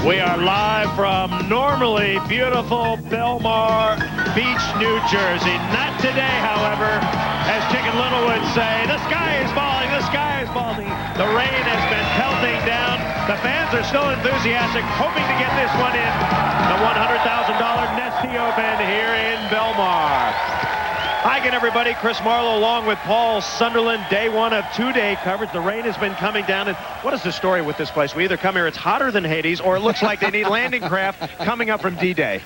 We are live from normally beautiful Belmar Beach, New Jersey. Not today, however, as Chicken Little would say. The sky is falling, the sky is falling. The rain has been pelting down. The fans are still enthusiastic, hoping to get this one in. The $100,000 Nesty Open here in Belmar. Hi again, everybody. Chris Marlowe along with Paul Sunderland. Day one of two-day coverage. The rain has been coming down. And what is the story with this place? We either come here, it's hotter than Hades, or it looks like they need landing craft coming up from D-Day.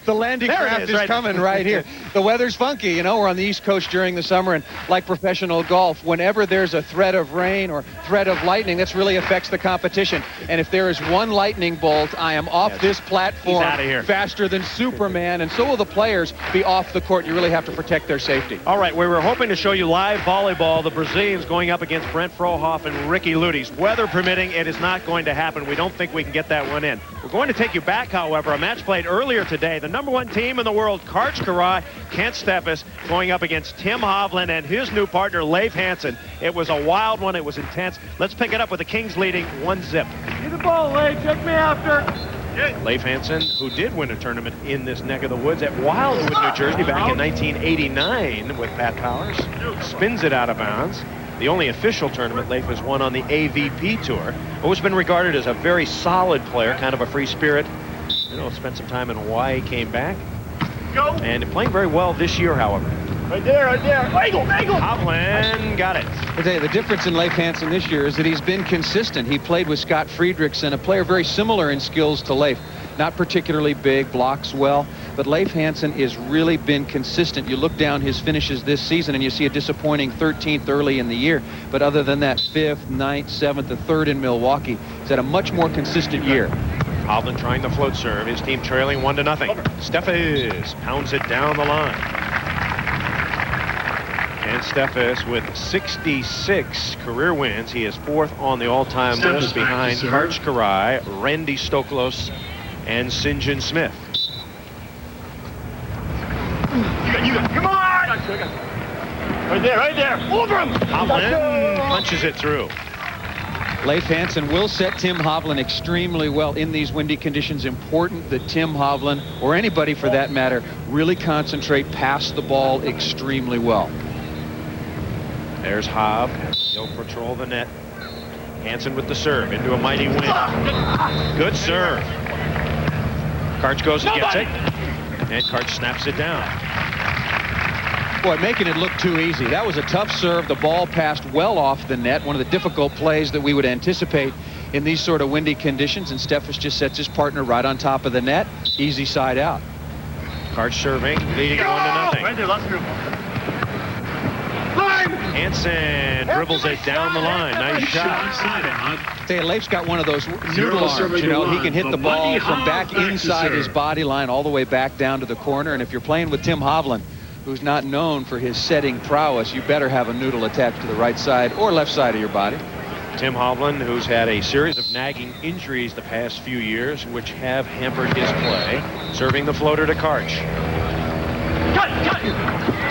The landing craft is coming right here. The weather's funky. You know, we're on the East Coast during the summer, and like professional golf, whenever there's a threat of rain or threat of lightning, this really affects the competition. And if there is one lightning bolt, I am off this platform faster than Superman, and so will the players be off the court. You really have to protect their safety. All right, we were hoping to show you live volleyball. The Brazilians going up against Brent Frohoff and Ricky Ludes. Weather permitting, it is not going to happen. We don't think we can get that one in. We're going to take you back, however. A match played earlier today. The #1 team in the world, Karch, Kent Steffes, going up against Tim Hovland and his new partner, Leif Hanson. It was a wild one. It was intense. Let's pick it up with the Kings leading 1-0. Get the ball, Leif. Check me after. Leif Hanson, who did win a tournament in this neck of the woods at Wildwood, New Jersey, back in 1989 with Pat Powers, spins it out of bounds. The only official tournament Leif has won on the AVP tour. Always been regarded as a very solid player, kind of a free spirit. You know, spent some time in Hawaii, came back, and playing very well this year, however. Right there, right there. Angle. Hovland got it. I tell you, the difference in Leif Hanson this year is that he's been consistent. He played with Scott Friedrichsen, a player very similar in skills to Leif. Not particularly big, blocks well, but Leif Hanson has really been consistent. You look down his finishes this season and you see a disappointing 13th early in the year, but other than that, 5th, 9th, 7th, and 3rd in Milwaukee. He's had a much more consistent year. Hovland trying the float serve. His team trailing 1-0. Steffes pounds it down the line. And Steffes with 66 career wins. He is 4th on the all-time list behind Karch, Randy Stoklos, and Sinjin Smith. Come on! Right there. Over him! Hovland punches it through. Leif Hanson will set Tim Hovland extremely well in these windy conditions. Important that Tim Hovland, or anybody for that matter, really concentrate, pass the ball extremely well. There's Hobb. He'll patrol the net. Hanson with the serve into a mighty win. Good serve. Karch goes and gets it. And Karch snaps it down. Boy, making it look too easy. That was a tough serve. The ball passed well off the net. One of the difficult plays that we would anticipate in these sort of windy conditions. And Steffes just sets his partner right on top of the net. Easy side out. Karch serving, leading 1-0. Right there, let's go. Hanson dribbles it down the line. Nice shot. Say, Leif's got one of those noodle arms. You know, he can hit the ball from back inside his body line all the way back down to the corner. And if you're playing with Tim Hovland, who's not known for his setting prowess, you better have a noodle attached to the right side or left side of your body. Tim Hovland, who's had a series of nagging injuries the past few years, which have hampered his play, serving the floater to Karch.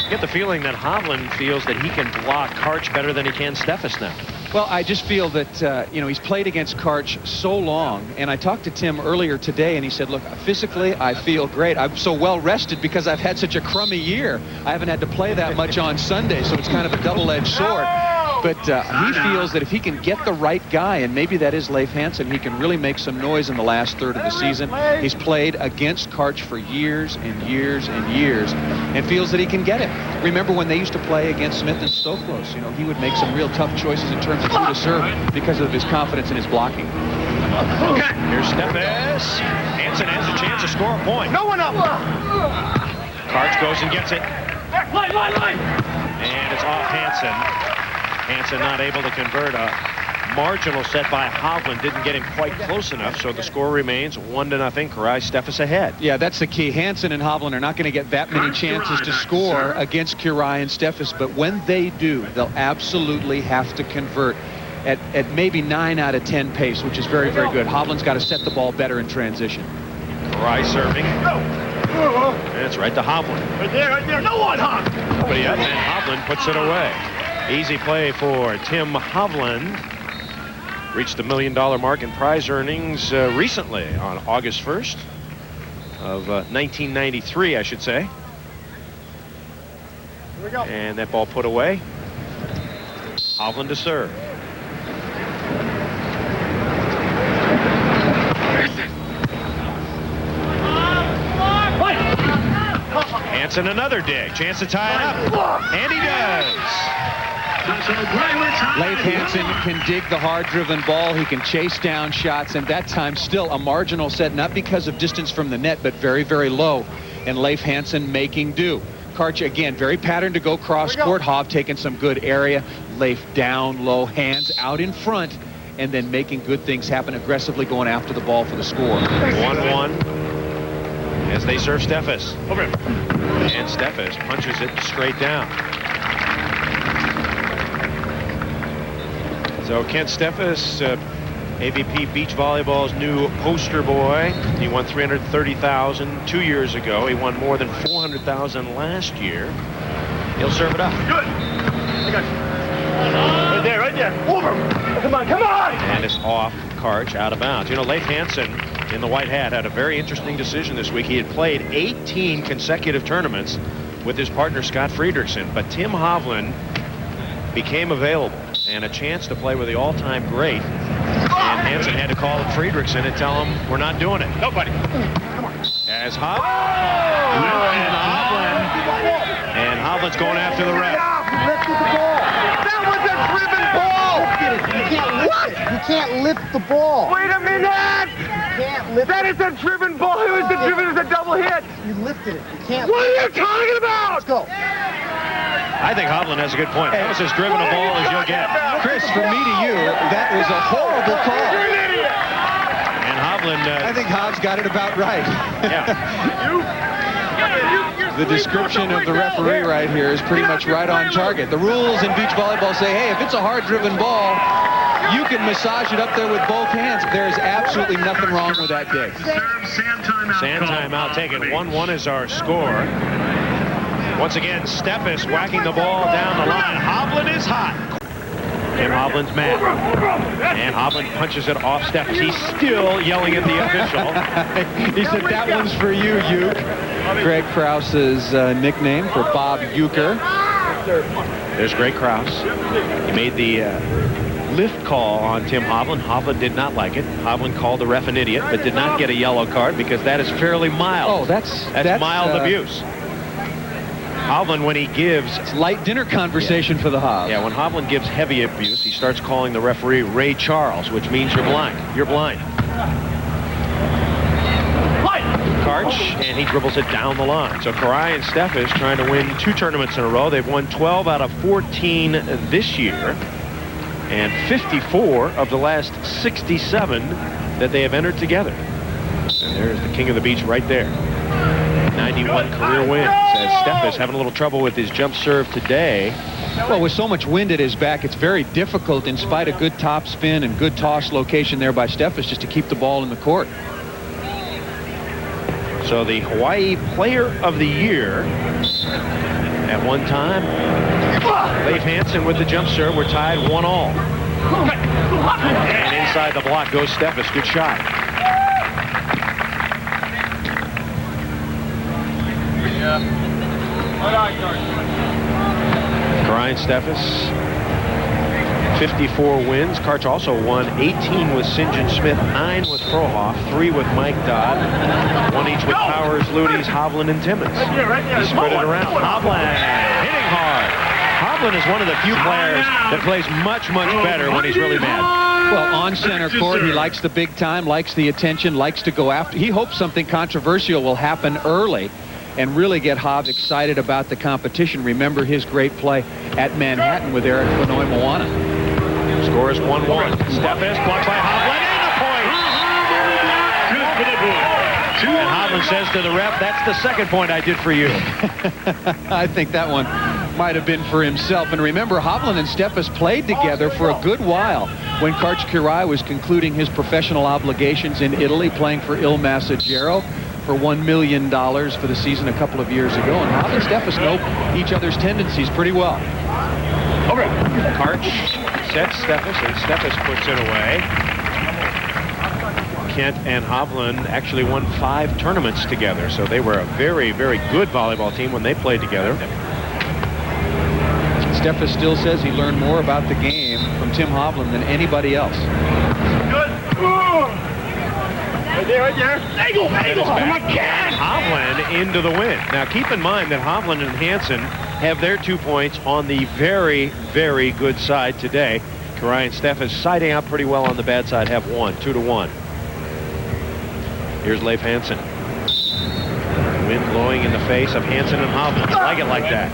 Get the feeling that Hovland feels that he can block Karch better than he can Steffes now. Well, I just feel that, you know, he's played against Karch so long, and I talked to Tim earlier today, and he said, look, physically, I feel great. I'm so well rested because I've had such a crummy year. I haven't had to play that much on Sunday, so it's kind of a double-edged sword. But he feels that if he can get the right guy, and maybe that is Leif Hanson, he can really make some noise in the last third of the season. He's played against Karch for years and years and years, and feels that he can get it. Remember when they used to play against Smith and Stoklos, you know, he would make some real tough choices in terms of who to serve because of his confidence in his blocking. Here's Steffes. Hanson has a chance to score a point. No one up! Karch goes and gets it. Line! And it's off Hanson. Hanson not able to convert. A marginal set by Hovland didn't get him quite close enough, so the score remains 1-0. Steffes ahead. Yeah, that's the key. Hanson and Hovland are not going to get that many chances to score against Kurai and Steffes, but when they do, they'll absolutely have to convert at maybe 9 out of 10 pace, which is very, very good. Hovland's got to set the ball better in transition. Kurai serving. And it's right to Hovland. Right there. No one, Hov! But yeah, and Hovland puts it away. Easy play for Tim Hovland. reached the $1 million mark in prize earnings recently on August 1st of 1993, I should say. Here we go. And that ball put away. Hovland to serve. Hanson another dig. Chance to tie it up. And he does. Leif Hanson can dig the hard-driven ball. He can chase down shots, and that time still a marginal set, not because of distance from the net, but very, very low. And Leif Hanson making do. Karch again, very patterned to go cross-court. Hov taking some good area. Leif down low, hands out in front, and then making good things happen, aggressively going after the ball for the score. 1-1 as they serve Steffes. Over. And Steffes punches it straight down. So Kent Steffes, AVP Beach Volleyball's new poster boy. He won $330,000 2 years ago. He won more than $400,000 last year. He'll serve it up. Good. I got you. Right there. Over. Come on, come on. And it's off Karch, out of bounds. You know, Leif Hanson in the white hat had a very interesting decision this week. He had played 18 consecutive tournaments with his partner Scott Friedrichsen, but Tim Hovland became available and a chance to play with the all-time great. And Hanson had to call up Friedrichsen and tell him, we're not doing it. Nobody. As Hovland's going after the ref. That was a driven ball! You can't lift it. You can't lift the ball. Wait a minute! You can't lift That it. is a driven ball. It was a driven as a double hit. You lifted it. You can't. What are you talking about? Let's go. I think Hovland has a good point. That was as driven a ball as you'll get. Chris, from me to you, that was a horrible call. You're an idiot. And Hovland... I think Hov's got it about right. yeah. The description of the referee right here is pretty much right on target. The rules in beach volleyball say, hey, if it's a hard-driven ball, you can massage it up there with both hands. There is absolutely nothing wrong with that dig. Sand timeout taken. 1-1 is our score. Once again, Steffes whacking the ball down the line. Hovland is hot. And Hovland's mad. And Hovland punches it off Steffes. He's still yelling at the official. He said, that one's for you, Uke. Greg Krause's nickname for Bob Uecker. There's Greg Krause. He made the lift call on Tim Hovland. Hovland did not like it. Hovland called the ref an idiot, but did not get a yellow card because that is fairly mild. Oh, that's mild abuse. Hovland, when he gives... It's light dinner conversation for the Hov. Yeah, when Hovland gives heavy abuse, he starts calling the referee Ray Charles, which means you're blind. You're blind. Karch, and he dribbles it down the line. So Karai and Steffes trying to win 2 tournaments in a row. They've won 12 out of 14 this year, and 54 of the last 67 that they have entered together. And there's the king of the beach right there. 91 career wins, as Steffes having a little trouble with his jump serve today. Well, with so much wind at his back, it's very difficult, in spite of good top spin and good toss location there by Steffes, just to keep the ball in the court. So the Hawaii Player of the Year at one time, Leif Hanson with the jump serve. We're tied 1-1. And inside the block goes Steffes. Good shot. Karai and Steffes, 54 wins. Karch also won 18 with St. John Smith, 9 with Frohoff, 3 with Mike Dodd, 1 each with Powers, Luties, Hovland, and Timmons. He spread it around. Hovland hitting hard. Hovland is one of the few players that plays much, much better when he's really mad. Well, on center court, he likes the big time, likes the attention, likes to go after. He hopes something controversial will happen early and really get Hov excited about the competition. Remember his great play at Manhattan with Eric Lanoy Moana. Score is 1-1. Steffes blocked by Hovland, and the point. And Hovland says to the ref, that's the second point I did for you. I think that one might have been for himself. And remember, Hovland and Steffes played together for a good while when Karch Karai was concluding his professional obligations in Italy, playing for Il Messaggero for $1 million for the season a couple of years ago. And Hov and Steffes know each other's tendencies pretty well. Karch sets Steffes, and Steffes puts it away. Kent and Hovland actually won 5 tournaments together, so they were a very, very good volleyball team when they played together. Steffes still says he learned more about the game from Tim Hovland than anybody else. Good. Right there, right there. Angle. Oh my God. Hovland into the win. Now keep in mind that Hovland and Hanson have their 2 points on the very, very good side today. Karch and Steffes siding out pretty well on the bad side, have won 2-1. Here's Leif Hanson. Wind blowing in the face of Hanson and Hovland. I like it like that.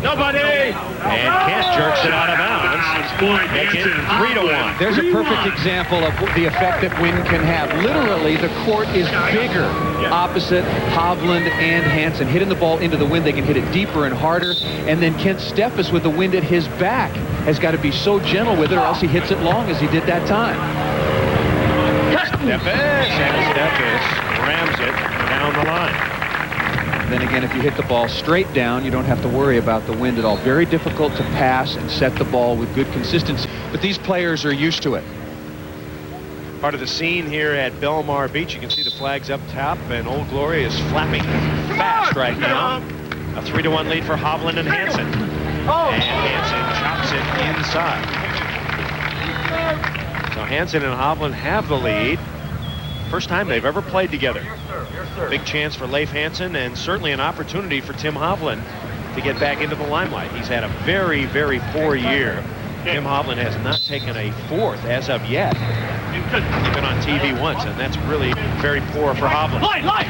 Nobody. And Kent jerks it out of bounds. Make it 3-1. There's a perfect example of the effect that wind can have. Literally, the court is bigger opposite Hovland and Hanson. Hitting the ball into the wind, they can hit it deeper and harder. And then Kent Steffes, with the wind at his back, has got to be so gentle with it, or else he hits it long as he did that time. Steffes rams it down the line. Then again, if you hit the ball straight down, you don't have to worry about the wind at all. Very difficult to pass and set the ball with good consistency, but these players are used to it. Part of the scene here at Belmar Beach. You can see the flags up top, and Old Glory is flapping fast right now. A 3-1 lead for Hovland and Hanson. And Hanson chops it inside. So Hanson and Hovland have the lead. First time they've ever played together. Big chance for Leif Hanson, and certainly an opportunity for Tim Hovland to get back into the limelight. He's had a very, very poor year. Tim Hovland has not taken a 4th as of yet. He's been on TV once, and that's really very poor for Hovland.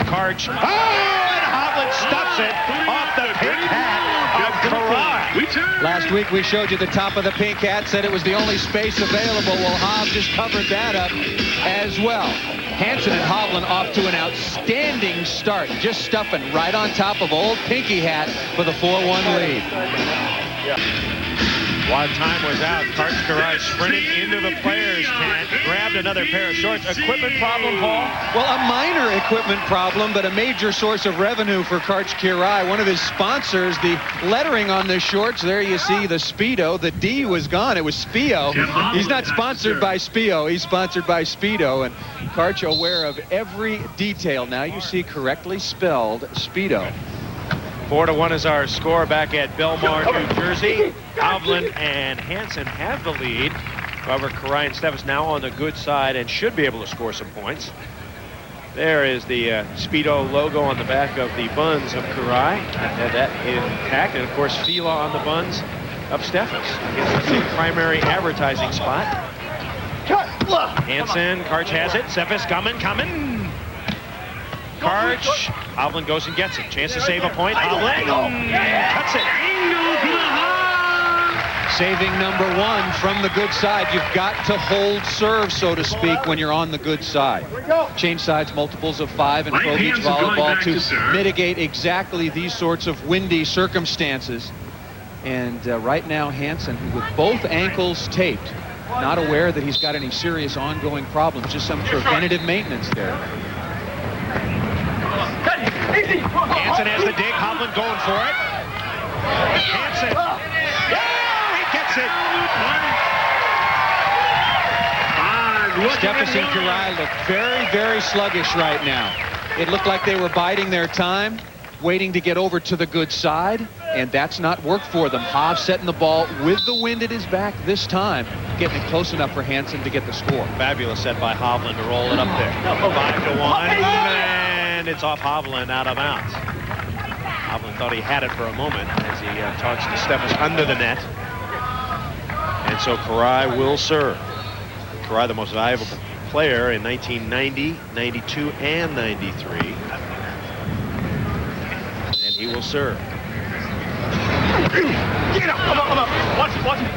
Karch. Oh, and Hovland stuffs it off the pink hat of Karch. Last week we showed you the top of the pink hat, said it was the only space available. Well, Hov just covered that up as well. Hanson and Hovland off to an outstanding start, just stuffing right on top of old Pinky Hat for the 4-1 lead. While time was out, Karch sprinted into the players' tent, grabbed another pair of shorts. Equipment problem, Paul? Well, a minor equipment problem, but a major source of revenue for Karch. One of his sponsors, the lettering on the shorts, there you see the Speedo. The D was gone. It was Speo. He's not sponsored by Speo. He's sponsored by Speedo. And Karch aware of every detail. Now you see correctly spelled Speedo. 4-1 is our score back at Belmar, New Jersey. Hovland and Hanson have the lead. However, Karch and Steffes now on the good side and should be able to score some points. There is the Speedo logo on the back of the buns of Karch. Had that intact, and of course Fila on the buns of Steffes. I guess that's the primary advertising spot. Hanson, Karch has it. Steffes coming. Karch, Hovland goes and gets it. Chance to save a point. Hovland cuts it. Saving number 1 from the good side. You've got to hold serve, so to speak, when you're on the good side. Change sides, multiples of 5 in pro beach volleyball to mitigate exactly these sorts of windy circumstances. And right now, Hanson, with both ankles taped, not aware that he's got any serious ongoing problems, just some preventative maintenance there. Hanson has the dig. Hovland going for it. Hanson. Yeah, he gets it. Steffes and Karch look very, very sluggish right now. It looked like they were biding their time, waiting to get over to the good side, and that's not worked for them. Hov setting the ball with the wind at his back this time, getting it close enough for Hanson to get the score. Fabulous set by Hovland to roll it up there. 5-1. And it's off Hovland out of bounds. Hovland thought he had it for a moment as he talks to Steffes under the net. And so Karch will serve. Karch, the most valuable player in 1990, 92, and 93. And he will serve. Get up! Come on! Watch it!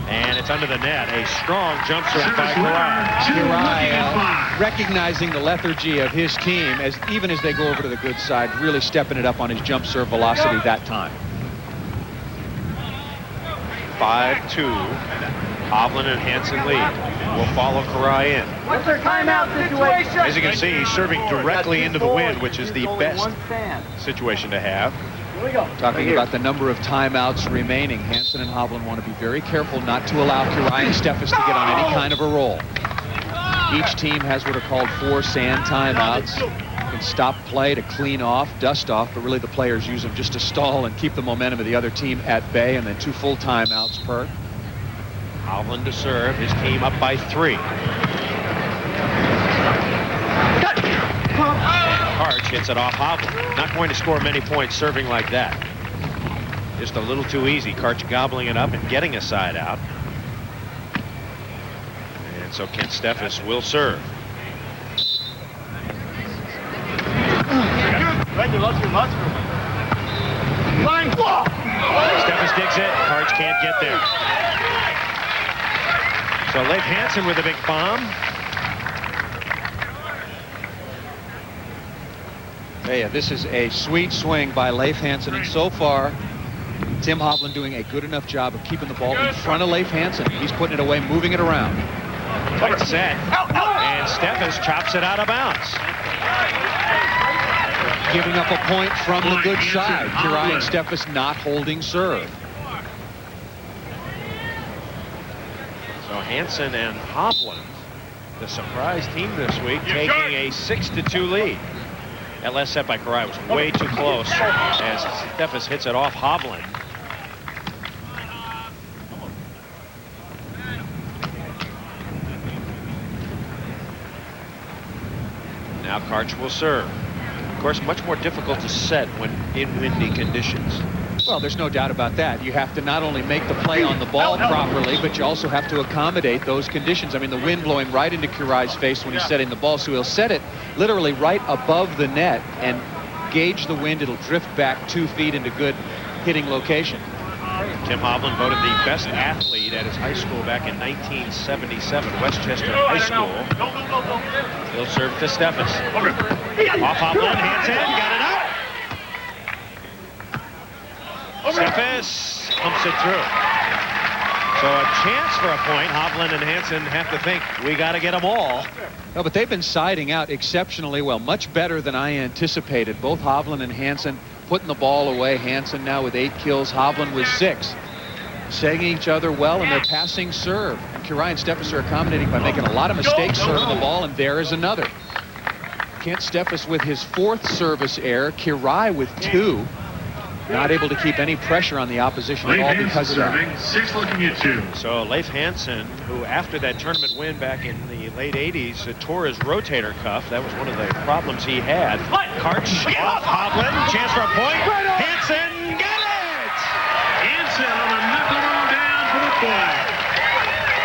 And it's under the net. A strong jump serve by Karch. Recognizing the lethargy of his team, even as they go over to the good side, really stepping it up on his jump serve velocity that time. 5-2. Hovland and Hanson lead. Will follow Karch in. What's their timeout situation? As you can see, he's serving directly into the wind, which is the best situation to have. Talking about the number of timeouts remaining, Hanson and Hovland want to be very careful not to allow Karch and Steffes to get on any kind of a roll. Each team has what are called 4 sand timeouts. You can stop play to clean off, dust off, but really the players use them just to stall and keep the momentum of the other team at bay, and then 2 full timeouts per. Hovland to serve, his team up by 3. Karch hits it off Hovland. Not going to score many points serving like that. Just a little too easy. Karch gobbling it up and getting a side out. And so Kent Steffes will serve. Steffes digs it. Karch can't get there. So Leif Hanson with a big bomb. Yeah, this is a sweet swing by Leif Hanson, and so far Tim Hovland doing a good enough job of keeping the ball in front of Leif Hanson. He's putting it away, moving it around. Tight set, and Steffes chops it out of bounds. Giving up a point from the good side. Karch and Steffes not holding serve. So Hanson and Hovland, the surprise team this week, taking a 6-2 lead. That last set by Karch was way too close as Steffes hits it off Hovland. Now Karch will serve. Of course, much more difficult to set when in windy conditions. Well, there's no doubt about that. You have to not only make the play on the ball properly, but you also have to accommodate those conditions. I mean, the wind blowing right into Karach's face when he's setting the ball, so he'll set it literally right above the net and gauge the wind. It'll drift back 2 feet into good hitting location. Tim Hovland voted the best athlete at his high school back in 1977, Westchester High School. He'll serve to Steffes. Off Hovland, Hanson, got it up. Steffes pumps it through. So a chance for a point. Hovland and Hanson have to think, we got to get them all. No, but they've been siding out exceptionally well, much better than I anticipated. Both Hovland and Hanson putting the ball away. Hanson now with 8 kills, Hovland with 6. Setting each other well, and they're passing serve. And Karch and Steffes are accommodating by making a lot of mistakes serving the ball, and there is another. Kent Steffes with his 4th service error. Karch with 2. Not able to keep any pressure on the opposition at all because of that. 6 looking at 2. So Leif Hanson, who after that tournament win back in the late 80s, tore his rotator cuff. That was one of the problems he had. Karch off Hovland, chance for a point. Hanson got it! Hanson on a knuckle down for the point.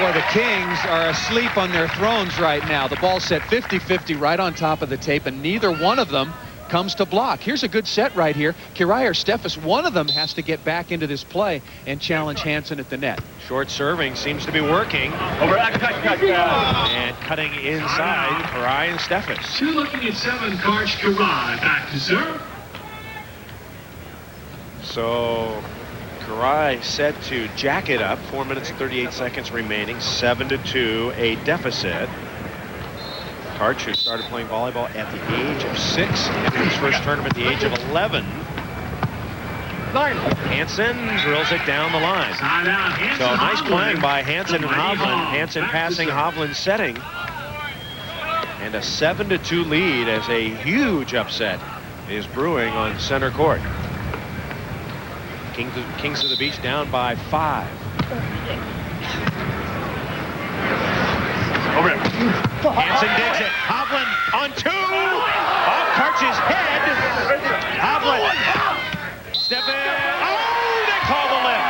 Boy, the Kings are asleep on their thrones right now. The ball set 50-50 right on top of the tape, and neither one of them comes to block. Here's a good set right here. Karch or Steffes, one of them has to get back into this play and challenge Hanson at the net. Short serving seems to be working. Over. And cutting inside, Karch and Steffes. 2 looking at 7, Karch, Karch back to serve. So Karch set to jack it up. 4 minutes and 38 seconds remaining. 7-2, a deficit. Karch, who started playing volleyball at the age of 6, entered his first tournament at the age of 11. Hanson drills it down the line. So nice playing by Hanson and Hovland. Hanson passing, Hovland setting. And a 7-2 lead as a huge upset is brewing on center court. Kings of the Beach down by 5. Hanson digs it. Hovland on 2. Off Karch's head. Hovland. Steffes. Oh, they call the lift.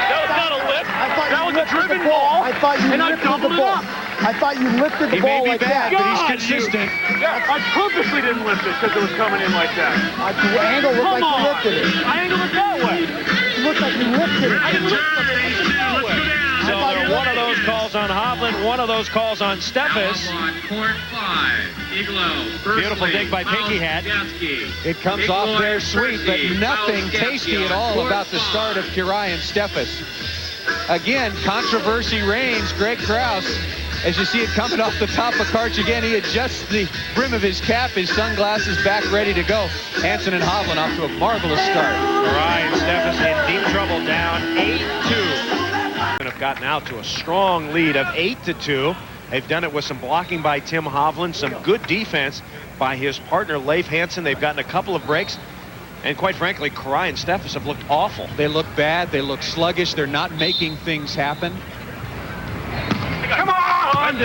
That was not a lift. That was a driven ball. I thought you lifted the ball. I thought you lifted the ball like that. He may be bad, but he's consistent. I purposely didn't lift it because it was coming in like that. The angle looked like you lifted it. I angled it that way. It looked like you lifted it. I didn't lift it that way. So there are one of those calls on Hovland, one of those calls on Steffes. Court 5, Iglo. Beautiful dig by Pinky Hat. It comes off there sweet, but nothing tasty at all about the start of Karch and Steffes. Again, controversy reigns. Greg Krause as you see it coming off the top of Karch again. He adjusts the brim of his cap, his sunglasses back, ready to go. Hanson and Hovland off to a marvelous start. Ryan Steffes in deep trouble, down 8-2. Have gotten out to a strong lead of 8-2. They've done it with some blocking by Tim Hovland, some good defense by his partner Leif Hanson. They've gotten a couple of breaks. And quite frankly, Karch and Steffes have looked awful. They look bad. They look sluggish. They're not making things happen. Come on!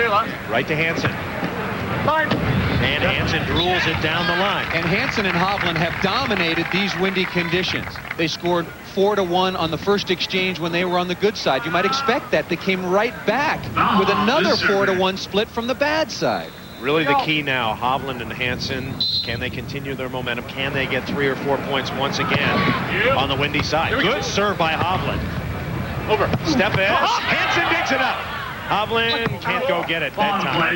Right to Hanson. And Hanson drools it down the line. And Hanson and Hovland have dominated these windy conditions. They scored 4-1 on the first exchange when they were on the good side. You might expect that. They came right back with another 4-1 split from the bad side. Really the key now, Hovland and Hanson, can they continue their momentum? Can they get 3 or 4 points once again on the windy side? Good serve by Hovland. Over. Steffes. Hanson digs it up. Hovland can't go get it that time.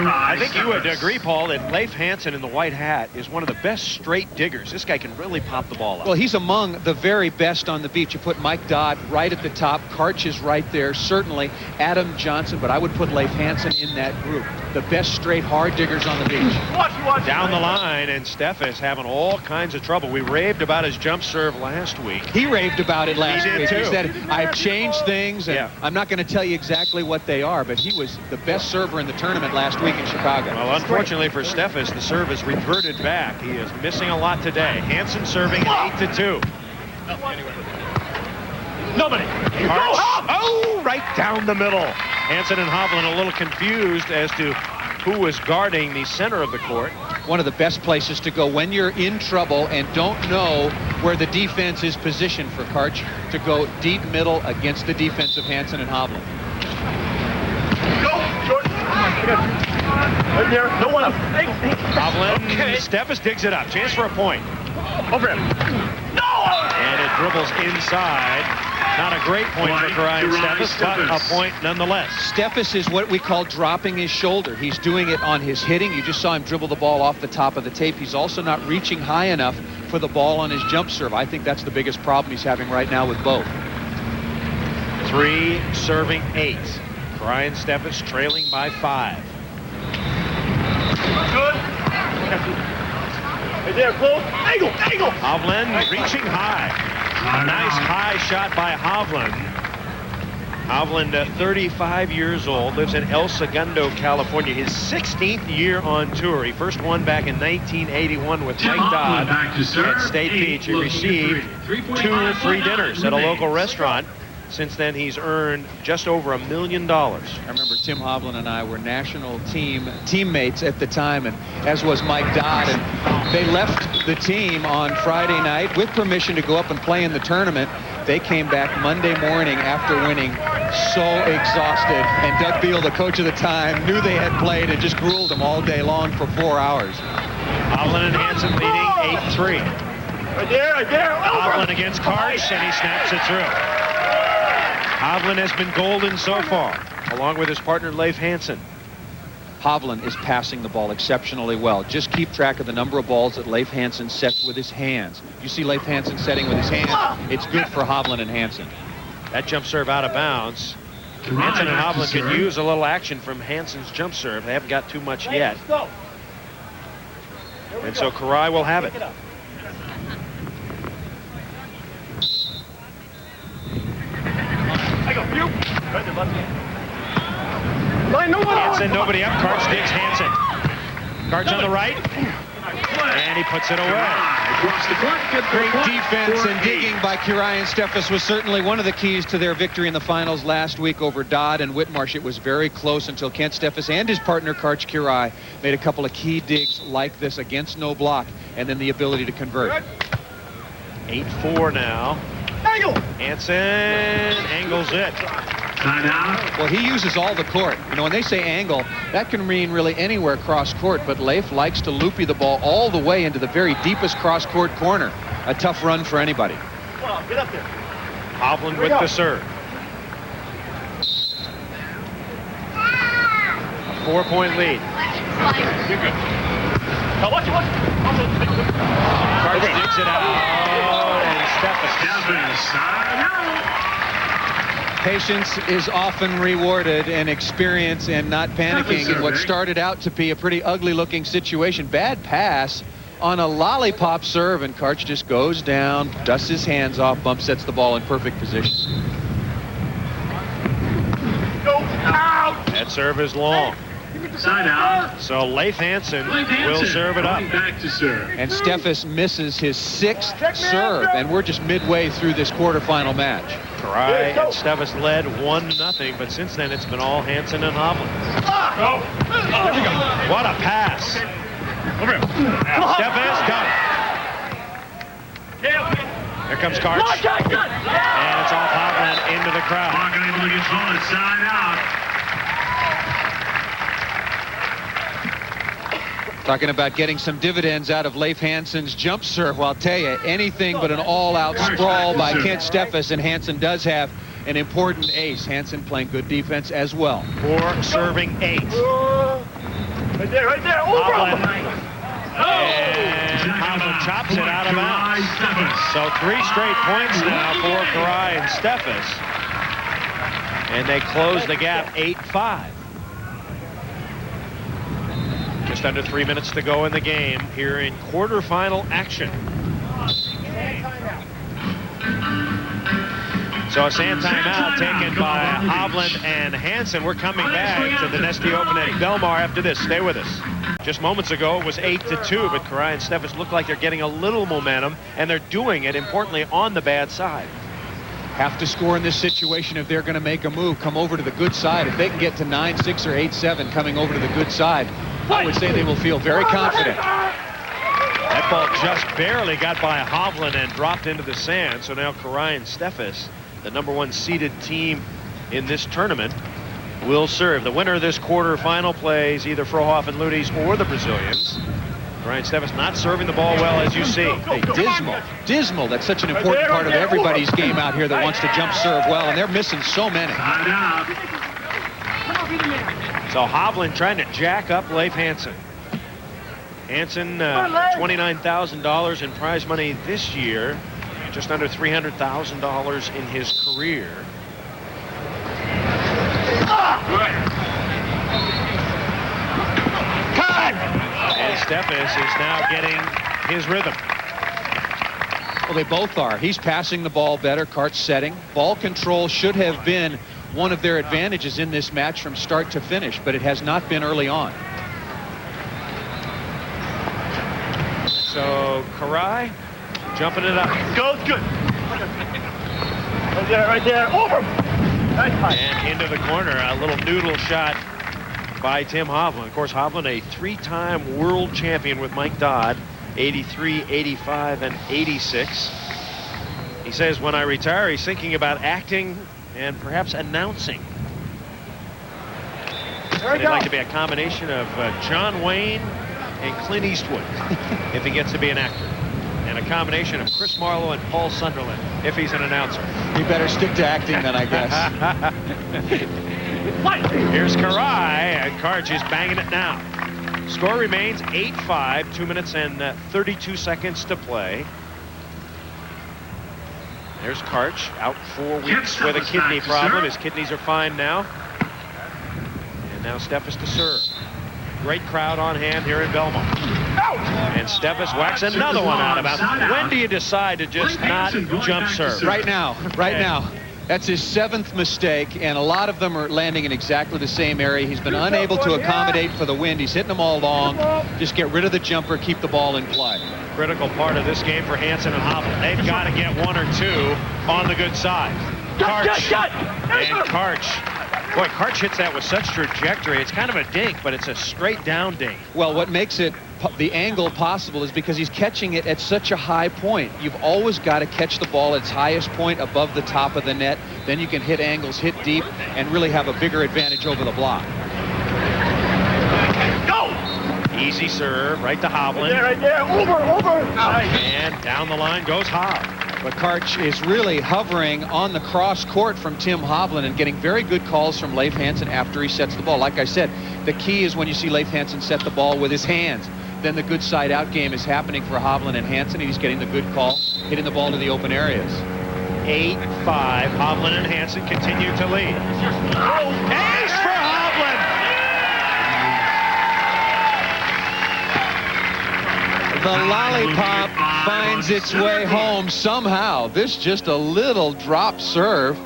I think you would agree, Paul, that Leif Hanson in the white hat is one of the best straight diggers. This guy can really pop the ball up. Well, he's among the very best on the beach. You put Mike Dodd right at the top. Karch is right there, certainly. Adam Johnson, but I would put Leif Hanson in that group. The best straight hard diggers on the beach. Down the line, and Steffes having all kinds of trouble. We raved about his jump serve last week. He raved about it last He did week. too. He said, I've changed things, and I'm not going to tell you exactly what they are, but he was the best server in the tournament last week in Chicago. Well, unfortunately for Steffes, the serve has reverted back. He is missing a lot today. Hanson serving at 8-2. Nobody. Karch. Oh, right down the middle. Hanson and Hovland a little confused as to who was guarding the center of the court. One of the best places to go when you're in trouble and don't know where the defense is positioned for Karch, to go deep middle against the defense of Hanson and Hovland. Go, Jordan. Right there. No one else. Hovland. Steffes digs it up. Chance for a point. Over him. No! And it dribbles inside. Not a great point for Karch and Steffes, but a point nonetheless. Steffes is what we call dropping his shoulder. He's doing it on his hitting. You just saw him dribble the ball off the top of the tape. He's also not reaching high enough for the ball on his jump serve. I think that's the biggest problem he's having right now with both. 3 serving 8. Karch and Steffes trailing by 5. Good. Right there, close. Angle. Hovland reaching high. A nice high shot by Hovland. Hovland, 35 years old, lives in El Segundo, California. His 16th year on tour. He first won back in 1981 with Mike Dodd at State Beach. He received 2 free dinners at a local restaurant. Since then, he's earned just over $1 million. I remember Tim Hovland and I were national teammates at the time, and as was Mike Dodd, and they left the team on Friday night with permission to go up and play in the tournament. They came back Monday morning after winning, so exhausted, and Doug Beal, the coach of the time, knew they had played and just grilled them all day long for 4 hours. Hovland and Hanson leading 8-3. Right there. Hovland against Karch, and he snaps it through. Hovland has been golden so far, along with his partner Leif Hanson. Hovland is passing the ball exceptionally well. Just keep track of the number of balls that Leif Hanson sets with his hands. You see Leif Hanson setting with his hands, it's good for Hovland and Hanson. That jump serve out of bounds. Hanson and Hovland could use a little action from Hanson's jump serve. They haven't got too much yet. And so Karch will have it. Hanson, nobody up. Karch digs Hanson. Karch on the right. And he puts it away. Great defense and digging by Karch and Steffes was certainly one of the keys to their victory in the finals last week over Dodd and Whitmarsh. It was very close until Kent Steffes and his partner Karch Karch made a couple of key digs like this against no block, and then the ability to convert. 8-4 now. Hanson angles it. Well, he uses all the court. You know, when they say angle, that can mean really anywhere cross court, but Leif likes to loopy the ball all the way into the very deepest cross court corner. A tough run for anybody. Get up there. Hovland with the serve. A 4-point lead. You're good. Now watch it. Karch digs it out. And Steffes. Patience is often rewarded, and experience, and not panicking in what started out to be a pretty ugly looking situation. Bad pass on a lollipop serve, and Karch just goes down, dusts his hands off, bump sets the ball in perfect position. That serve is long. Side out. So Leif Hanson will serve it up. Back to serve. And Steffes misses his 6th serve, and we're just midway through this quarterfinal match. Karch and Steffes led 1-0, but since then it's been all Hanson and Hovland. What a pass. Steffes got it. Here comes Karch. And it's off Hovland into the crowd. Not able to control it. Side out. Talking about getting some dividends out of Leif Hanson's jump serve. Well, I'll tell you, anything but an all-out sprawl by Kent Steffes, and Hanson does have an important ace. Hanson playing good defense as well. 4 serving 8. Right there, right there. Hovland. And Hovland chops it out of bounds. So 3 straight points now for Karch and Steffes. And they close the gap 8-5. Just under 3 minutes to go in the game here in quarterfinal action. So a sand timeout taken by Hovland and Hanson. We're coming back to the Nestle Open at Belmar after this. Stay with us. Just moments ago it was 8-2, but Karch and Steffes look like they're getting a little momentum, and they're doing it importantly on the bad side. Have to score in this situation if they're going to make a move. Come over to the good side. If they can get to 9-6 or 8-7 coming over to the good side, I would say they will feel very confident. That ball just barely got by Hovland and dropped into the sand. So now Karch and Steffes, the #1 seeded team in this tournament, will serve. The winner of this quarterfinal plays either Frohoff and Ludes or the Brazilians. Karch and Steffes not serving the ball well, as you see. Hey, dismal. That's such an important part of everybody's game out here that wants to jump serve well, and they're missing so many. So Hovland trying to jack up Leif Hanson. Hanson, $29,000 in prize money this year, just under $300,000 in his career. And Steffes is now getting his rhythm. Well, they both are. He's passing the ball better. Karch setting. Ball control should have been one of their advantages in this match from start to finish, but it has not been early on. So Karch jumping it up. Goes good. Right there. Over. And into the corner, a little noodle shot by Tim Hovland. Of course, Hovland, a 3-time world champion with Mike Dodd, 83, 85, and 86. He says when I retire, he's thinking about acting and perhaps announcing. It'd like to be a combination of John Wayne and Clint Eastwood if he gets to be an actor, and a combination of Chris Marlowe and Paul Sunderland if he's an announcer. He better stick to acting then, I guess. Here's Karch, and Karch is banging it now. Score remains 8-5, 2 minutes and 32 seconds to play. There's Karch, out 4 weeks with a kidney problem. His kidneys are fine now. And now Steffes to serve. Great crowd on hand here in Belmar. And Steffes whacks another one out of bounds. When do you decide to just not jump serve? Right now. That's his 7th mistake, and a lot of them are landing in exactly the same area. He's been unable to accommodate for the wind. He's hitting them all long. Just get rid of the jumper, keep the ball in play. Critical part of this game for Hanson and Hovland. They've got to get 1 or 2 on the good side. Karch. And Karch. Boy, Karch hits that with such trajectory. It's kind of a dink, but it's a straight down dink. Well, what makes it the angle possible is because he's catching it at such a high point. You've always got to catch the ball at its highest point above the top of the net. Then you can hit angles, hit deep, and really have a bigger advantage over the block. Go! Easy serve, right to Hovland. Right there. Over. And down the line goes Hov. But Karch is really hovering on the cross court from Tim Hovland and getting very good calls from Leif Hanson after he sets the ball. Like I said, the key is when you see Leif Hanson set the ball with his hands. Then the good side out game is happening for Hovland and Hanson. He's getting the good call, hitting the ball to the open areas. 8-5. Hovland and Hanson continue to lead. Ace for Hovland! The lollipop finds its way home somehow. This just a little drop serve.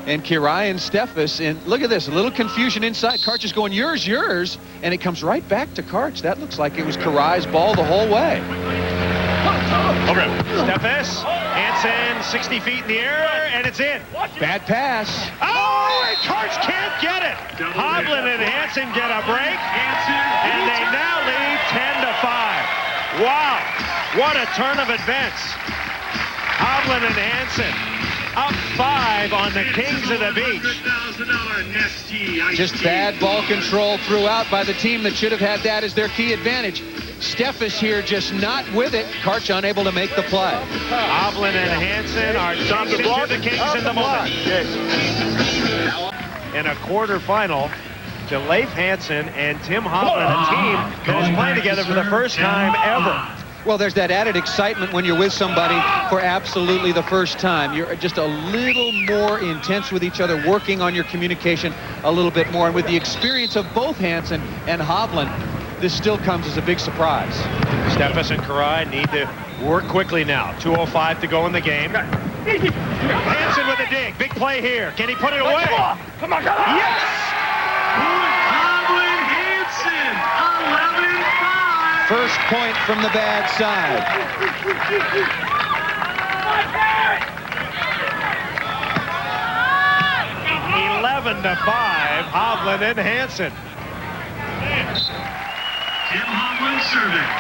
And Karch and Steffes, and look at this, a little confusion inside. Karch is going, yours, and it comes right back to Karch. That looks like it was Karach's ball the whole way. Steffes, Hanson, 60 feet in the air, and it's in. Bad pass. Oh, and Karch can't get it. Hovland and Hanson get a break, and they now lead 10-5. Wow, what a turn of events. Hovland and Hanson up 5 on the Kings of the Beach. Just bad ball control throughout by the team that should have had that as their key advantage. Steffes here just not with it. Karch unable to make the play. Hovland and Hanson are jumping to the Kings in the moment. In a quarterfinal, to Leif Hanson and Tim Hovland, a team that is playing together for the first time ever. Well, there's that added excitement when you're with somebody for absolutely the first time. You're just a little more intense with each other, working on your communication a little bit more. And with the experience of both Hanson and Hovland, this still comes as a big surprise. Steffes and Karach need to work quickly now. 2:05 to go in the game. Hanson with a dig. Big play here. Can he put it away? Come on, Yes! Hovland Hanson, 11-5. First point from the bad side. 11-5, Hovland and Hanson. Tim Hovland serving.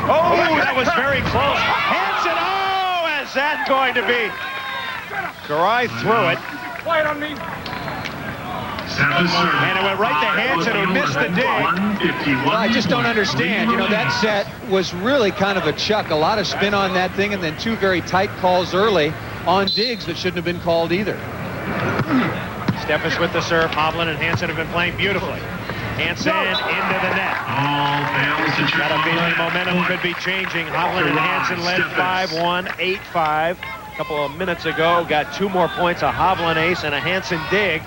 Oh, that was very close. Hanson, oh, is that going to be? Karach threw it. Quiet on me. And it went right to Hanson, who missed the dig. Well, I just don't understand. You know, that set was really kind of a chuck. A lot of spin on that thing, and then 2 very tight calls early on digs that shouldn't have been called either. Steffes with the serve. Hovland and Hanson have been playing beautifully. Hanson into the net. Got a feeling momentum could be changing. Hovland and Hanson led 5-1, 8-5. A couple of minutes ago, got 2 more points, a Hovland ace and a Hanson dig.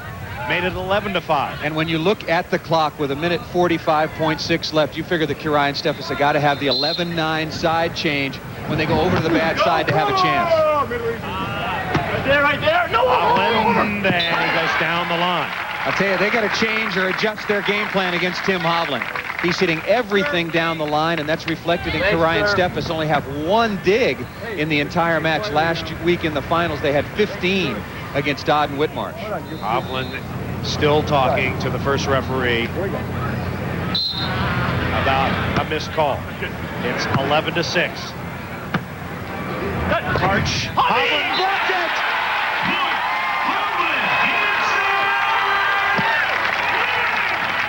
Made it 11-5. And when you look at the clock with 1:45.6 left, you figure that Karach and Steffes have got to have the 11-9 side change when they go over to the bad side to have a chance. Right there. No. Hovland, and he goes down the line. I'll tell you, they got to change or adjust their game plan against Tim Hovland. He's hitting everything down the line, and that's reflected in Karach and Steffes only have 1 dig in the entire match. Last week in the finals, they had 15 against Dodd and Whitmarsh. Hovland still talking to the first referee about a missed call. It's 11-6. Karch. Hovland blocked it!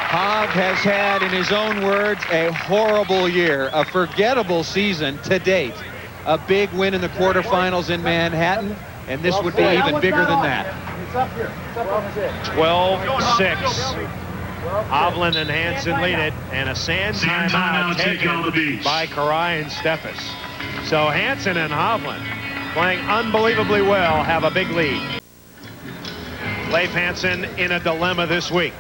Hov has had, in his own words, a horrible year, a forgettable season to date. A big win in the quarterfinals in Manhattan, and this would be even bigger than that. 12-6. Hovland and Hanson lead it, and a sand timeout taken by Karach and Steffes. So Hanson and Hovland, playing unbelievably well, have a big lead. Leif Hanson in a dilemma this week.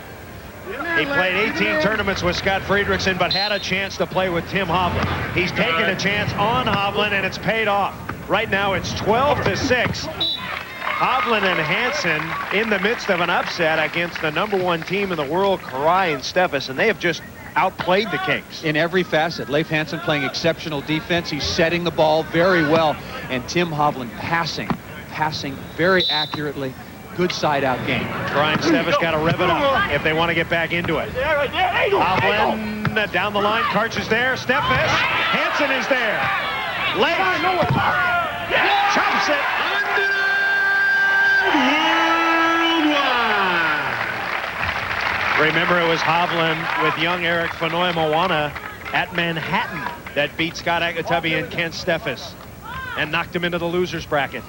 He played 18 tournaments with Scott Friedrichsen, but had a chance to play with Tim Hovland. He's taken a chance on Hovland, and it's paid off. Right now, it's 12-6. Hovland and Hanson in the midst of an upset against the #1 team in the world, Karach and Steffes, and they have just outplayed the Kings. In every facet, Leif Hanson playing exceptional defense. He's setting the ball very well, and Tim Hovland passing very accurately. Good side-out game. Karach and Steffes got to rev it up if they want to get back into it. Hovland down the line. Karch is there. Steffes. Hanson is there. Leif chops it. Remember, it was Hovland with young Eric Fanoy Moana at Manhattan that beat Scott Agatabi and Ken Steffes and knocked him into the loser's bracket.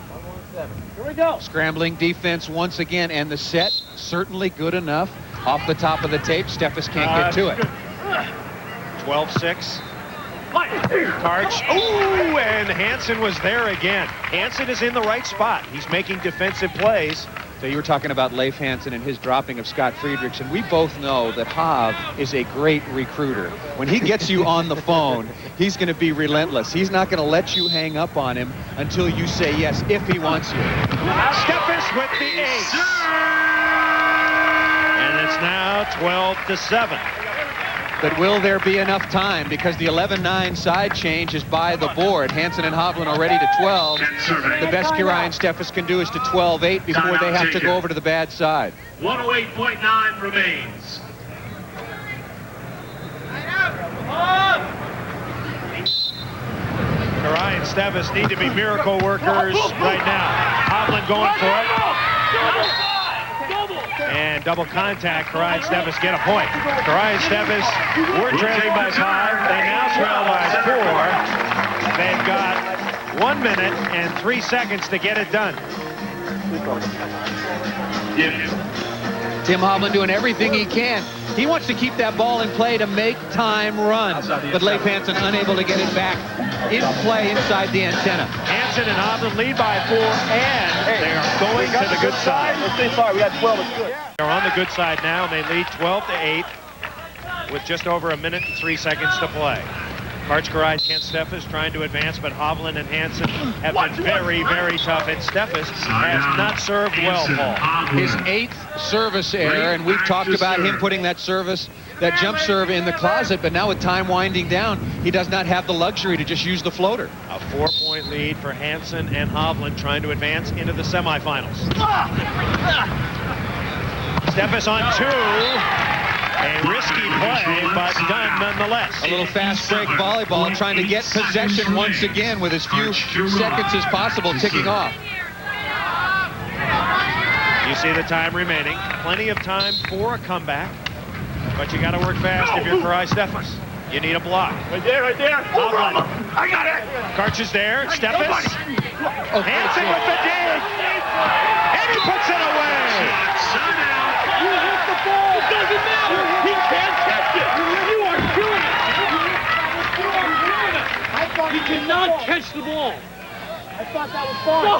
Here we go. Scrambling defense once again, and the set certainly good enough. Off the top of the tape, Steffes can't get to it. 12-6. Karch. Ooh, and Hanson was there again. Hanson is in the right spot. He's making defensive plays. So you were talking about Leif Hanson and his dropping of Scott Friedrichs, and we both know that Hav is a great recruiter. When he gets you on the phone, he's going to be relentless. He's not going to let you hang up on him until you say yes, if he wants you. Steffes with the ace. And it's now 12-7. But will there be enough time? Because the 11-9 side change is by the board. Hanson and Hovland already to 12. The best Karch and Steffes can do is to 12-8 before they have to go over to the bad side. 108.9 remains. Karch and Steffes need to be miracle workers right now. Hovland going for it. And double contact. Karch and Steffes get a point. Karch and Steffes were trailing by 5. They now trail by 4. They've got 1 minute and 3 seconds to get it done. Tim Hovland doing everything he can. He wants to keep that ball in play to make time run. But Leif Hanson unable to get it back in play inside the antenna. Hanson and Hovland lead by 4, and they are going to the good side. Let's stay sorry. We got 12. It's good. They're on the good side now, and they lead 12-8 with just over 1 minute and 3 seconds to play. Karch, Karch, and Steffes trying to advance, but Hovland and Hanson have been very, very tough. And Steffes has not served well, Paul. His 8th service error, and we've talked about him putting that jump serve in the closet, but now with time winding down, he does not have the luxury to just use the floater. A 4-point lead for Hanson and Hovland trying to advance into the semifinals. Steffes on 2. A risky play, but done nonetheless. A little fast break volleyball, trying to get possession once again with as few seconds as possible ticking off. You see the time remaining. Plenty of time for a comeback, but you got to work fast if you're Karch Steffes. You need a block. Right there, right there. Hovland. I got it. Karch is there. Steffes. Hanson with the dig. And he puts it away. You hit the ball. It doesn't matter. He can't catch it. You are doing it. You are doing it. He cannot catch the ball. I thought that was fine.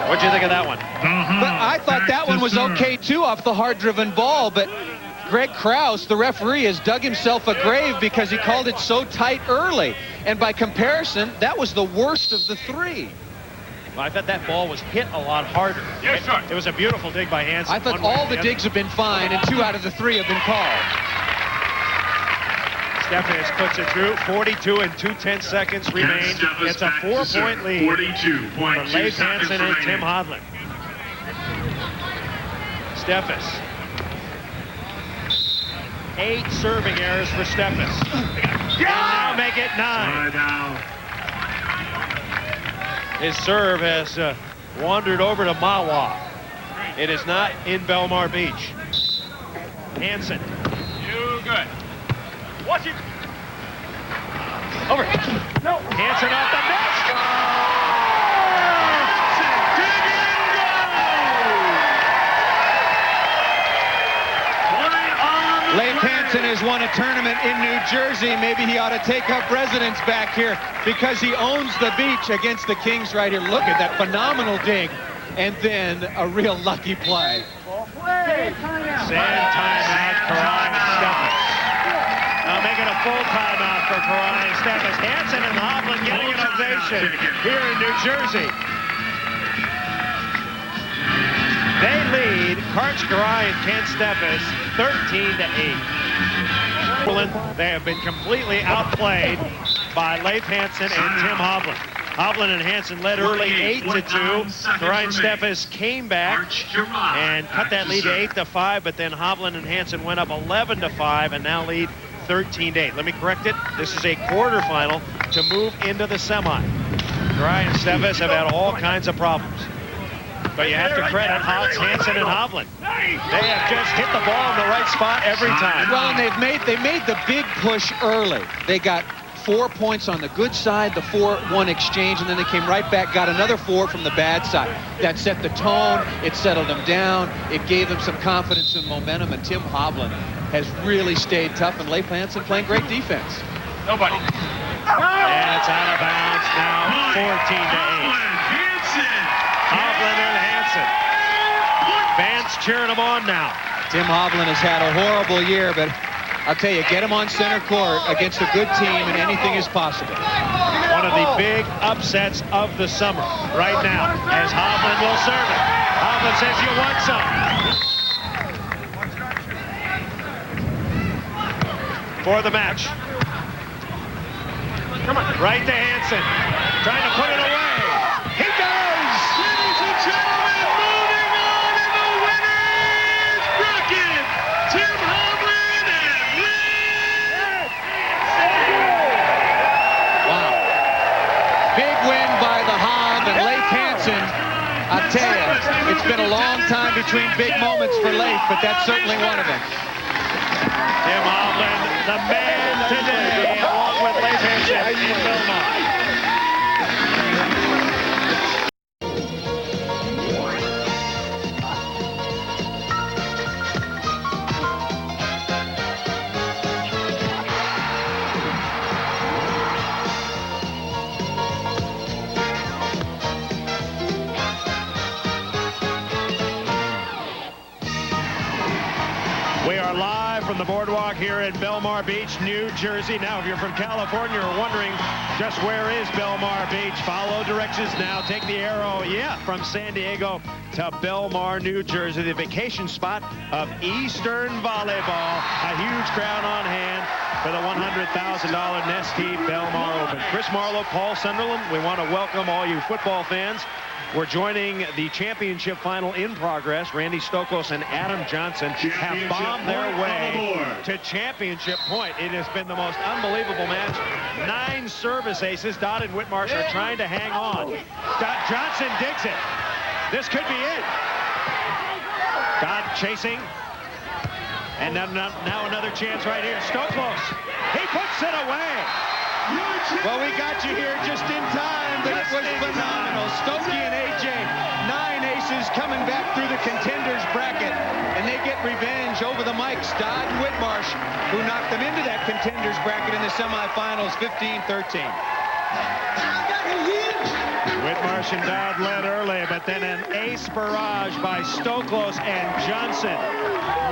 What'd you think of that one? But I thought that one was okay too off the hard-driven ball, but Greg Krause, the referee, has dug himself a grave because he called it so tight early. And by comparison, that was the worst of the 3. Well, I thought that ball was hit a lot harder. Yes, sir. It was a beautiful dig by Hanson. I thought all the digs have been fine, and 2 out of the 3 have been called. Steffes puts it through. 42 and 2/10 seconds remain. It's a 4-point lead for Leif Hanson and Tim Hovland. Steffes. 8 serving errors for Steffes. And now make it 9. His serve has wandered over to Mawa. It is not in Belmar Beach. Hanson. You good. Watch it. Over. No. Hanson off the net. Leif Hanson has won a tournament in New Jersey. Maybe he ought to take up residence back here because he owns the beach against the Kings right here. Look at that phenomenal dig. And then a real lucky play. Sand timeout, Karch and Steffes. Now making a full timeout for Karch and Steffes. Hanson and Hovland getting an ovation here in New Jersey. They lead Karch, Karch, and Ken Steffes 13-8. They have been completely outplayed by Leif Hanson and Tim Hovland. Hovland and Hanson led early 8-2. Karch and Steffes came back and cut that lead to 8-5, but then Hovland and Hanson went up 11-5 and now lead 13-8. Let me correct it. This is a quarterfinal to move into the semi. Karch and Steffes have had all kinds of problems. But you have to credit Hanson and Hovland. They have just hit the ball in the right spot every time. Well, and they made the big push early. They got 4 points on the good side, the 4-1 exchange, and then they came right back, got another 4 from the bad side. That set the tone, it settled them down, it gave them some confidence and momentum, and Tim Hovland has really stayed tough, and Leif Hanson playing great defense. Nobody. And it's out of bounds now, 14-8. Hovland and Hanson. Fans cheering him on now. Tim Hovland has had a horrible year, but I'll tell you, get him on center court against a good team and anything is possible. One of the big upsets of the summer right now, as Hovland will serve it. Hovland says, you want some. For the match. Come on. Right to Hanson. Trying to put it away. He does! Ladies and gentlemen, moving on in the winners bracket, Tim Hovland and Leif. Wow. Big win by the Hov and Leif Hanson. I'll tell you, it's been a long time between big moments for Leif, but that's certainly one of them. Tim Hovland, the man today, along with Leif Hanson in Belmar. We are live from the boardwalk here in Belmar Beach, New Jersey. Now, if you're from California or wondering just where is Belmar Beach, follow directions now. Take the arrow, from San Diego to Belmar, New Jersey, the vacation spot of Eastern Volleyball. A huge crowd on hand for the $100,000 Nestea Belmar Open. Chris Marlowe, Paul Sunderland, we want to welcome all you football fans. We're joining the championship final in progress. Randy Stokos and Adam Johnson have bombed their way to championship point. It has been the most unbelievable match. 9 service aces. Dodd and Whitmarsh are trying to hang on. Johnson digs it. This could be it. Dodd chasing. And now another chance right here. Stokos. He puts it away. Well, we got you here just in time, but it was phenomenal. Stokey and AJ, 9 aces coming back through the contenders bracket, and they get revenge over the Mikes, Dodd and Whitmarsh, who knocked them into that contenders bracket in the semifinals, 15-13. Whitmarsh and Dodd led early, but then an ace barrage by Stokos and Johnson.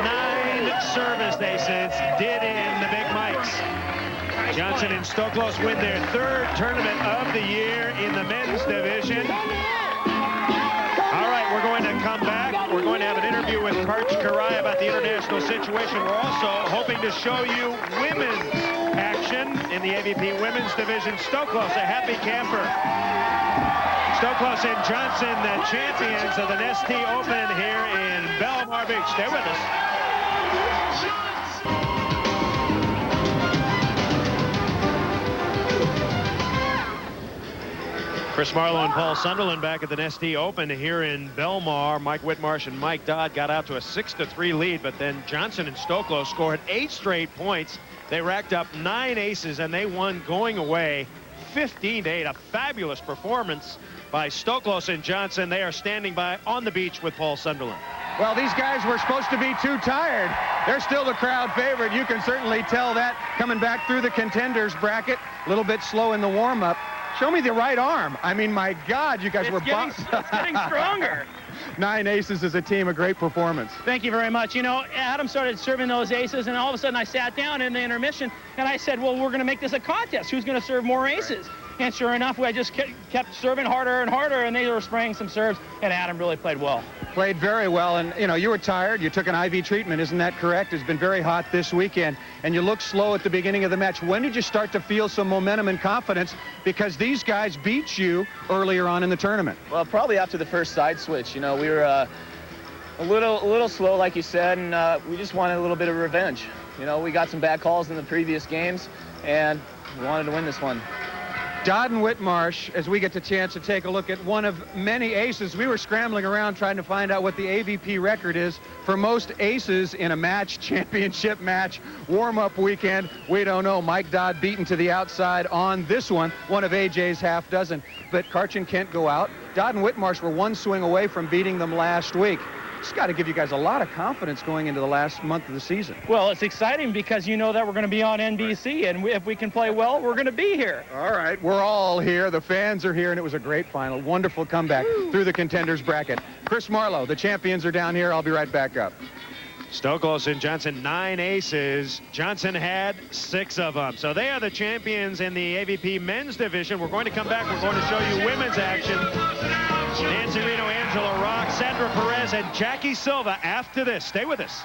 9 service aces did in the Big Mikes. Johnson and Stokos win their 3rd tournament of the year in the men's division. All right, we're going to come back. We're going to have an interview with Karch about the international situation. We're also hoping to show you women's action in the AVP women's division. Stokos, a happy camper. Stokos and Johnson, the champions of the Nestea Open here in Belmar Beach. Stay with us. Chris Marlowe and Paul Sunderland back at the Nestea Open here in Belmar. Mike Whitmarsh and Mike Dodd got out to a 6-3 lead, but then Johnson and Stokos scored 8 straight points. They racked up 9 aces, and they won going away 15-8. A fabulous performance by Stokos and Johnson. They are standing by on the beach with Paul Sunderland. Well, these guys were supposed to be too tired. They're still the crowd favorite. You can certainly tell that coming back through the contenders bracket. A little bit slow in the warm-up. Show me the right arm. I mean, my God, you guys were it's getting stronger. 9 aces as a team, a great performance. Thank you very much. You know, Adam started serving those aces, and all of a sudden I sat down in the intermission, and I said, well, we're going to make this a contest. Who's going to serve more aces? And sure enough, I just kept serving harder and harder, and they were spraying some serves, and Adam really played well. Played very well, and, you know, you were tired. You took an IV treatment, isn't that correct? It's been very hot this weekend, and you looked slow at the beginning of the match. When did you start to feel some momentum and confidence? Because these guys beat you earlier on in the tournament. Well, probably after the first side switch. You know, we were a little slow, like you said, and we just wanted a little bit of revenge. You know, we got some bad calls in the previous games, and we wanted to win this one. Dodd and Whitmarsh, as we get the chance to take a look at one of many aces, we were scrambling around trying to find out what the AVP record is for most aces in a match, championship match, warm-up weekend. We don't know. Mike Dodd beaten to the outside on this one of AJ's half dozen. But Karch and Kent go out. Dodd and Whitmarsh were 1 swing away from beating them last week. It's got to give you guys a lot of confidence going into the last month of the season. Well, it's exciting because you know that we're going to be on NBC, and if we can play well, we're going to be here. All right, we're all here. The fans are here, and it was a great final. Wonderful comeback through the contenders bracket. Chris Marlowe, the champions are down here. I'll be right back up. Stokos and Johnson, 9 aces. Johnson had 6 of them. So they are the champions in the AVP men's division. We're going to come back. We're going to show you women's action. Nancy Reno, Angela Rock, Sandra Perez, and Jackie Silva after this. Stay with us.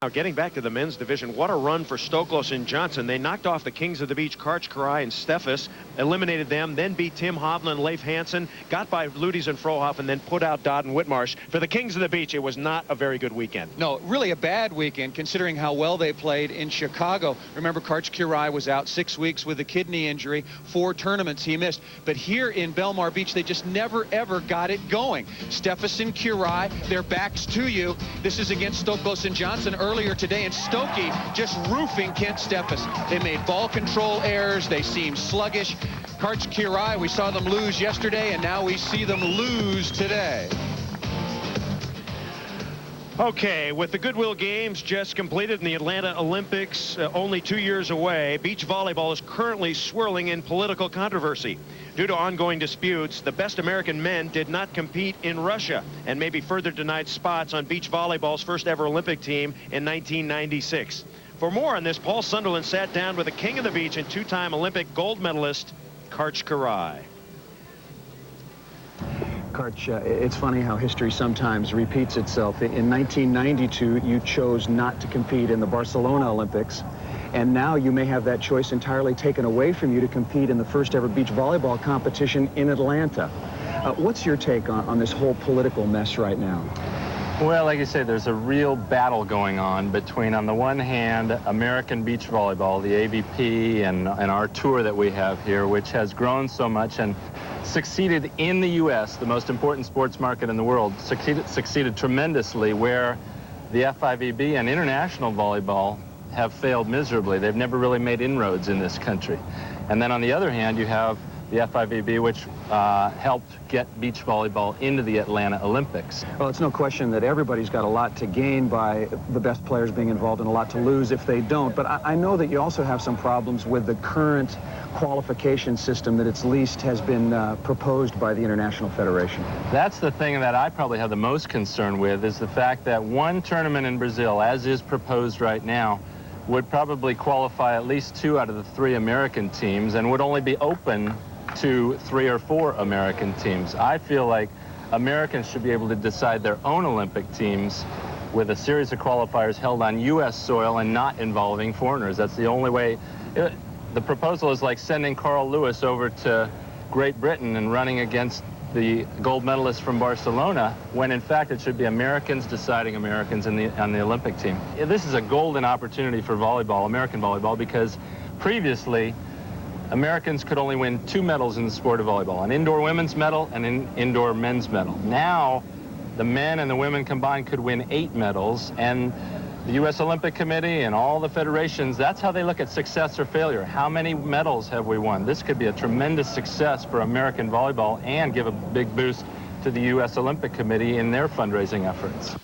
Now getting back to the men's division, what a run for Stokos and Johnson. They knocked off the Kings of the Beach, Karch, Karai, and Steffes, eliminated them, then beat Tim Hovland, Leif Hanson, got by Ludes and Frohoff, and then put out Dodd and Whitmarsh. For the Kings of the Beach, it was not a very good weekend. No, really a bad weekend considering how well they played in Chicago. Remember, Karch Karai was out 6 weeks with a kidney injury, 4 tournaments he missed. But here in Belmar Beach, they just never, ever got it going. Steffes and Karai, their backs to you. This is against Stokos and Johnson earlier today, and Stokey just roofing Kent Steffes. They made ball control errors. They seemed sluggish. Karch Karai, we saw them lose yesterday, and now we see them lose today. Okay, with the Goodwill Games just completed in the Atlanta Olympics only 2 years away, beach volleyball is currently swirling in political controversy. Due to ongoing disputes, the best American men did not compete in Russia and may be further denied spots on beach volleyball's first ever Olympic team in 1996. For more on this, Paul Sunderland sat down with the king of the beach and 2-time Olympic gold medalist, Karch Karai. Karch, it's funny how history sometimes repeats itself. In 1992, you chose not to compete in the Barcelona Olympics, and now you may have that choice entirely taken away from you to compete in the first ever beach volleyball competition in Atlanta. What's your take on this whole political mess right now? Well, like you say, there's a real battle going on between, on the one hand, American beach volleyball, the AVP, and our tour that we have here, which has grown so much and succeeded in the U.S., the most important sports market in the world, succeeded tremendously, where the FIVB and international volleyball have failed miserably. They've never really made inroads in this country. And then on the other hand, you have the FIVB, which helped get beach volleyball into the Atlanta Olympics. Well, it's no question that everybody's got a lot to gain by the best players being involved and a lot to lose if they don't. But I know that you also have some problems with the current qualification system that at least has been proposed by the International Federation. That's the thing that I probably have the most concern with, is the fact that one tournament in Brazil, as is proposed right now, would probably qualify at least 2 out of the 3 American teams and would only be open to 3 or 4 American teams. I feel like Americans should be able to decide their own Olympic teams with a series of qualifiers held on U.S. soil and not involving foreigners. That's the only way. The proposal is like sending Carl Lewis over to Great Britain and running against the gold medalist from Barcelona, when in fact it should be Americans deciding Americans on the Olympic team. This is a golden opportunity for volleyball, American volleyball, because previously Americans could only win 2 medals in the sport of volleyball, an indoor women's medal and an indoor men's medal. Now the men and the women combined could win 8 medals, and the U.S. Olympic Committee and all the federations, that's how they look at success or failure. How many medals have we won? This could be a tremendous success for American volleyball and give a big boost to the U.S. Olympic Committee in their fundraising efforts.